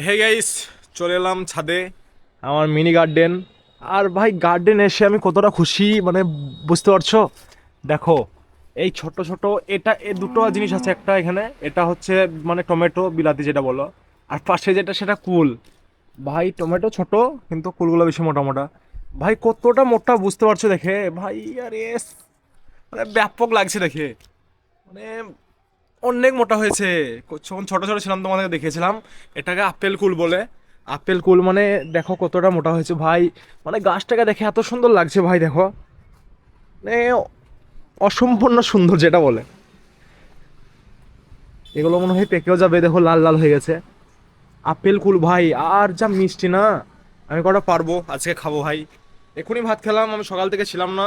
Hey guys, চলে এলাম ছাদে, আমার মিনি গার্ডেন। আর ভাই গার্ডেন এসে আমি কতটা খুশি মানে বুঝতে পারছো। দেখো এই ছোট ছোট এটা দুটো জিনিস আছে, একটা এখানে এটা হচ্ছে মানে টমেটো বিলাতি যেটা বলো, আর পাশে যেটা সেটা কুল। ভাই টমেটো ছোট কিন্তু কুলগুলো বেশি মোটা মোটা। ভাই কতটা মোটা বুঝতে পারছো দেখে ভাই। আরে মানে ব্যাপক লাগছে দেখে, মানে অনেক মোটা হয়েছে। যখন ছোট ছোট ছিলাম তোমাদেরকে দেখেছিলাম, এটাকে আপেল কুল বলে। আপেল কুল মানে দেখো কতটা মোটা হয়েছে ভাই। মানে গাছটাকে দেখে এত সুন্দর লাগছে ভাই, দেখো মানে অসম্পূর্ণ সুন্দর যেটা বলে। এগুলো মনে হয় পেকেও যাবে, দেখো লাল লাল হয়ে গেছে। আপেল কুল ভাই, আর যা মিষ্টি না। আমি কটা পারবো আজকে খাবো ভাই। এক্ষুনি ভাত খেলাম, আমি সকাল থেকে ছিলাম না।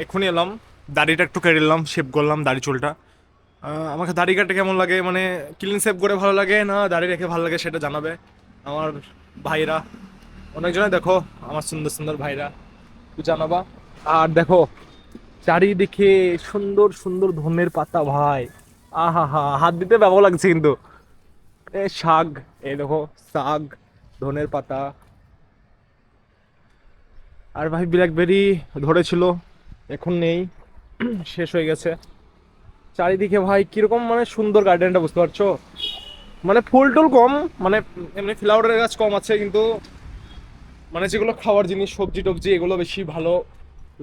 এক্ষুনি এলাম, দাড়িটা একটু কেটে নিলাম, শেভ করলাম দাড়ি চুলটা। আমাকে দাড়ি কাটতে কেমন লাগে, মানে ক্লিন শেভ করে ভালো লাগে না দাড়ি রেখে ভালো লাগে, সেটা জানাবে আমার ভাইরা। অনেকজনে দেখো আমার সুন্দর সুন্দর ভাইরা, একটু জানাবা। আর দেখো চারিদিকে সুন্দর সুন্দর ধনের পাতা ভাই। আহা হা, হাত দিতে ভালো লাগছে কিন্তু। এ শাক, এই দেখো শাক, ধনের পাতা। আর ভাই ব্ল্যাকবেরি ধরেছিল, এখন নেই, শেষ হয়ে গেছে। চারিদিকে ভাই কিরকম মানে সুন্দর গার্ডেনটা বুঝতে পারছো। মানে ফুল টুল কম, মানে এমনি ফ্লাওয়ারের গাছ কম আছে, কিন্তু মানে যেগুলো খাওয়ার জিনিস সবজি টবজি এগুলো বেশি ভালো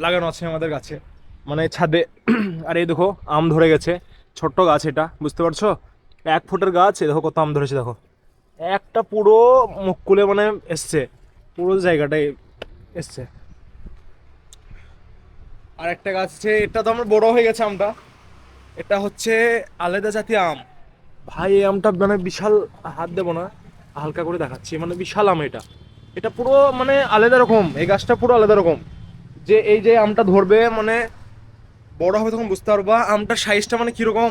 লাগানো আছে আমাদের গাছে, মানে ছাদে। আর এই দেখো আম ধরে গেছে, ছোট্ট গাছ এটা বুঝতে পারছো, 1 ফুটের গাছ। এই দেখো কত আম ধরেছে দেখো, একটা পুরো মুখ খুলে মানে এসছে, পুরো জায়গাটাই এসছে। আর একটা গাছ আছে, এটা তো আমার বড় হয়ে গেছে আমটা। এটা হচ্ছে আলাদা জাতীয় আম ভাই। এই আমটা মানে বিশাল, হাত দেবো না, হালকা করে দেখাচ্ছি, মানে বিশাল আম এটা। এটা পুরো মানে আলাদা রকম, এই গাছটা পুরো আলাদা রকম। যে এই যে আমটা ধরবে মানে বড় হবে তখন বুঝতে পারবা আমটার সাইজটা মানে কিরকম।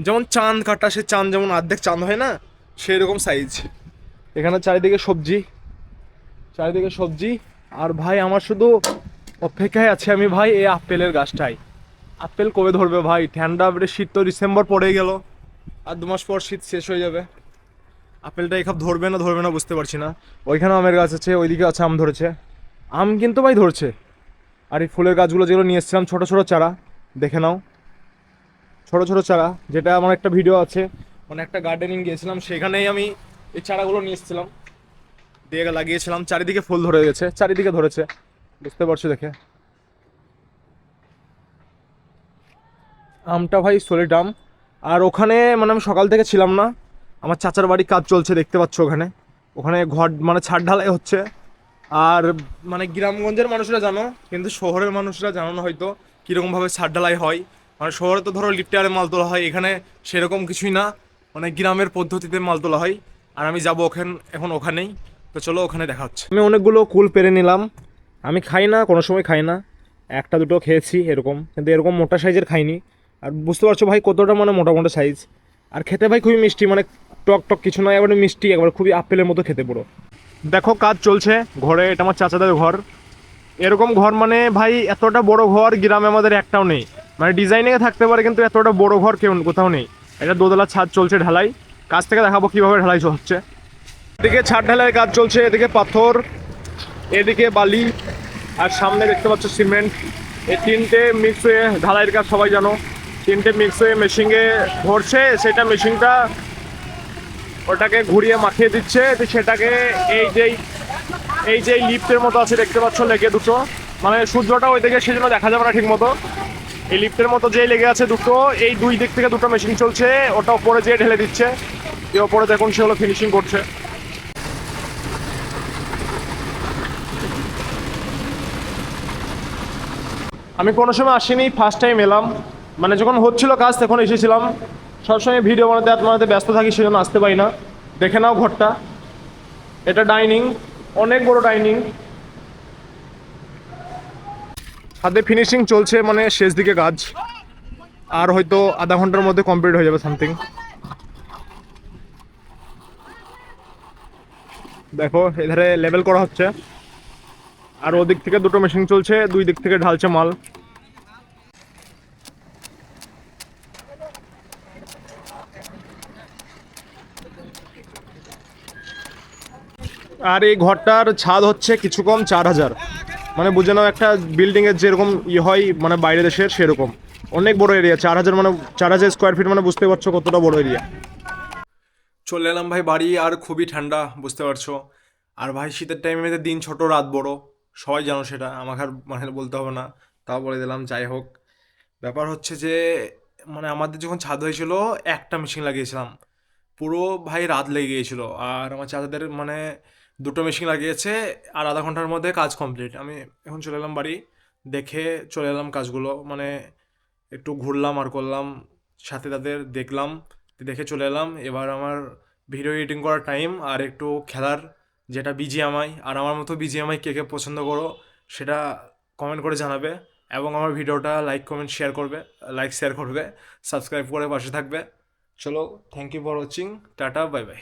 যেমন চাঁদ কাটা, সে চাঁদ যেমন অর্ধেক চাঁদ হয় না, সেই রকম সাইজ। এখানে চারিদিকে সবজি, চারিদিকে সবজি। আর ভাই আমার শুধু অপেক্ষায় আছে আমি ভাই এই আপেলের গাছটাই। আপেল কবে ধরবে ভাই, ঠান্ডা বেড়ে শীত তো ডিসেম্বর পড়ে গেল, আর 2 মাস পর শীত শেষ হয়ে যাবে। আপেলটা এখানে ধরবে না ধরবে না বুঝতে পারছি না। ওইখানে আমের গাছ আছে, ওইদিকে আছে আম ধরেছে, আম কিন্তু ভাই ধরছে। আর এই ফুলের গাছগুলো যেগুলো নিয়ে এসেছিলাম ছোটো ছোটো চারা, দেখে নাও, ছোটো ছোটো চারা। যেটা আমার একটা ভিডিও আছে, মানে একটা গার্ডেনিং গিয়েছিলাম সেখানেই আমি এই চারাগুলো নিয়ে এসেছিলাম, দিয়ে লাগিয়েছিলাম। চারিদিকে ফুল ধরে গেছে, চারিদিকে ধরেছে, বুঝতে পারছো দেখে। আমটা ভাই সলিড আম। আর ওখানে মানে আমি সকাল থেকে ছিলাম না, আমার চাচার বাড়ি কাজ চলছে দেখতে পাচ্ছ ওখানে। ওখানে ঘর মানে ছাদ ঢালাই হচ্ছে। আর মানে গ্রামগঞ্জের মানুষরা জানো, কিন্তু শহরের মানুষরা জানো না হয়তো কীরকমভাবে ছাদ ঢালাই হয়। মানে শহরে তো ধরো লিফটারে মাল তোলা হয়, এখানে সেরকম কিছুই না, মানে গ্রামের পদ্ধতিতে মাল তোলা হয়। আর আমি যাবো ওখানে, এখন ওখানেই। তো চলো ওখানে দেখা হচ্ছে। আমি অনেকগুলো কুল পেরে নিলাম। আমি খাই না, কোনো সময় খাই না, একটা দুটো খেয়েছি এরকম, কিন্তু এরকম মোটা সাইজের খাইনি। আর বুঝতে পারছো ভাই কতটা মানে মোটা মোটা সাইজ। আর খেতে ভাই খুবই মিষ্টি, মানে টক টক কিছু নয়, এবারে মিষ্টি, একবার খুবই আপেলের মতো খেতে পুরো। দেখো কাজ চলছে ঘরে, এটা আমার চাচাদের ঘর। এরকম ঘর মানে ভাই এতটা বড় ঘর গ্রামে আমাদের একটাও নেই। মানে ডিজাইনিংয়ে থাকতে পারে কিন্তু এতটা বড় ঘর কেউ কোথাও নেই। এটা দোতলা ছাদ চলছে ঢালাই, কাছ থেকে দেখাবো কীভাবে ঢালাই হচ্ছে। এদিকে ছাদ ঢালাই কাজ চলছে, এদিকে পাথর, এদিকে বালি, আর সামনে দেখতে পাচ্ছ সিমেন্ট। এই তিনটে মিক্স হয়ে ঢালাইয়ের কাজ সবাই জানো, তিনটে মিক্স হয়ে মেশিনে ভরছে, সেটা মেশিনটা ওটাকে ঘুরিয়ে মাখিয়ে দিচ্ছে। তো সেটাকে এই যে লিফটের মতো আছে দেখতে পাচ্ছ লেগে দুটো, মানে সূর্যটা ওই দিকে সেজন্য দেখা যাবে না ঠিক মতো। এই লিফটের মতো যেই লেগে আছে দুটো, এই দুই দিক থেকে দুটো মেশিন চলছে, ওটা ওপরে যেয়ে ঢেলে দিচ্ছে। যে ওপরে দেখুন সেগুলো ফিনিশিং করছে। আমি কোনো সময় আসিনি, ফার্স্ট টাইম এলাম, মানে যখন হচ্ছিল কাজ তখন এসেছিলাম। সবসময় ভিডিও বানাতে বানাতে ব্যস্ত থাকি, সেজন্য আসতে পারি না। দেখে নাও ঘরটা, এটা ডাইনিং, অনেক বড় ডাইনিং। হাতে ফিনিশিং চলছে, মানে শেষ দিকে কাজ, আর হয়তো আধা ঘন্টার মধ্যে কমপ্লিট হয়ে যাবে সামথিং। দেখো এধারে লেভেল করা হচ্ছে, আর ওদিক থেকে দুটো মেশিন চলছে, দুই দিক থেকে ঢালছে মাল। আর এই ঘরটার ছাদ হচ্ছে কিছু কম 4,000, মানে বুঝে নাও একটা বিল্ডিংয়ের যেরকম হয় মানে বাইরে দেশের সেরকম অনেক বড় এরিয়া। 4,000 মানে 4,000 স্কোয়ার ফিট, মানে বুঝতে পারছো কতটা বড় এরিয়া। চলে এলাম ভাই বাড়ি, আর খুবই ঠান্ডা বুঝতে পারছো। আর ভাই শীতের টাইমে দিন ছোট রাত বড়, সবাই জানো সেটা, আমাকে আর মানে বলতে হবে না, তাও বলে দিলাম। যাই হোক, ব্যাপার হচ্ছে যে মানে আমাদের যখন ছাদ হয়েছিল একটা মেশিন লাগিয়েছিলাম, পুরো ভাই রাত লেগে গিয়েছিল। আর আমার চাচাদের মানে দুটো মেশিন লাগিয়েছে, আর আধা ঘন্টার মধ্যে কাজ কমপ্লিট। আমি এখন চলে এলাম বাড়ি, দেখে চলে এলাম কাজগুলো, মানে একটু ঘুরলাম আর করলাম, সাথে তাদের দেখলাম, দেখে চলে এলাম। এবার আমার ভিডিও এডিটিং করার টাইম, আর একটু খেলার, যেটা বিজিএমআই। আর আমার মতো বিজিএমআই কে কে পছন্দ করো সেটা কমেন্ট করে জানাবে, এবং আমার ভিডিওটা লাইক কমেন্ট শেয়ার করবে, লাইক শেয়ার করবে, সাবস্ক্রাইব করে পাশে থাকবে। চলো, thank you for watching, tata, bye by.